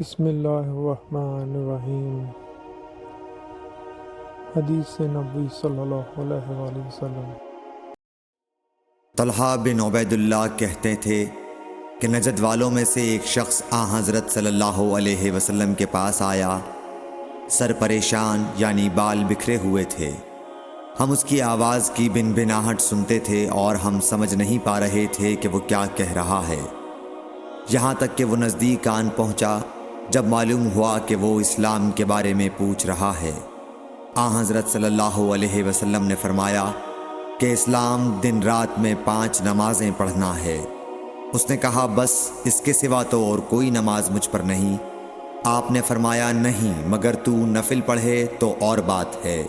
بسم اللہ الرحمن الرحیم۔ حدیث نبوی صلی اللہ علیہ وآلہ وسلم۔ طلحہ بن عبید اللہ کہتے تھے کہ نجد والوں میں سے ایک شخص حضرت صلی اللہ علیہ وسلم کے پاس آیا، سر پریشان یعنی بال بکھرے ہوئے تھے۔ ہم اس کی آواز کی بن بناہٹ سنتے تھے اور ہم سمجھ نہیں پا رہے تھے کہ وہ کیا کہہ رہا ہے، یہاں تک کہ وہ نزدیک آن پہنچا جب معلوم ہوا کہ وہ اسلام کے بارے میں پوچھ رہا ہے۔ حضرت صلی اللہ علیہ وسلم نے فرمایا کہ اسلام دن رات میں 5 نمازیں پڑھنا ہے۔ اس نے کہا بس اس کے سوا تو اور کوئی نماز مجھ پر نہیں۔ آپ نے فرمایا نہیں مگر تو نفل پڑھے تو اور بات ہے۔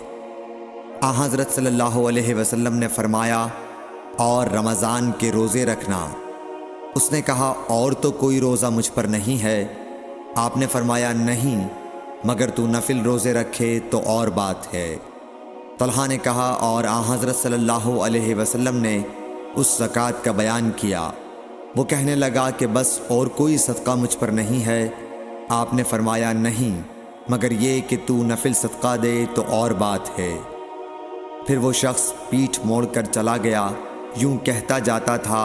حضرت صلی اللہ علیہ وسلم نے فرمایا اور رمضان کے روزے رکھنا۔ اس نے کہا اور تو کوئی روزہ مجھ پر نہیں ہے۔ آپ نے فرمایا نہیں مگر تو نفل روزے رکھے تو اور بات ہے۔ طلحہ نے کہا اور حضرت صلی اللہ علیہ وسلم نے اس زکوٰۃ کا بیان کیا۔ وہ کہنے لگا کہ بس اور کوئی صدقہ مجھ پر نہیں ہے۔ آپ نے فرمایا نہیں مگر یہ کہ تو نفل صدقہ دے تو اور بات ہے۔ پھر وہ شخص پیٹھ موڑ کر چلا گیا، یوں کہتا جاتا تھا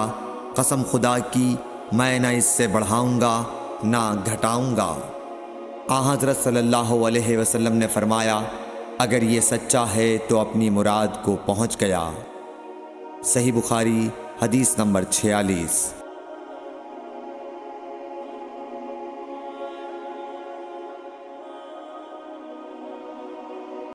قسم خدا کی میں نہ اس سے بڑھاؤں گا نہ گھٹاؤں گا۔ حضرت صلی اللہ علیہ وسلم نے فرمایا اگر یہ سچا ہے تو اپنی مراد کو پہنچ گیا۔ صحیح بخاری حدیث نمبر 46۔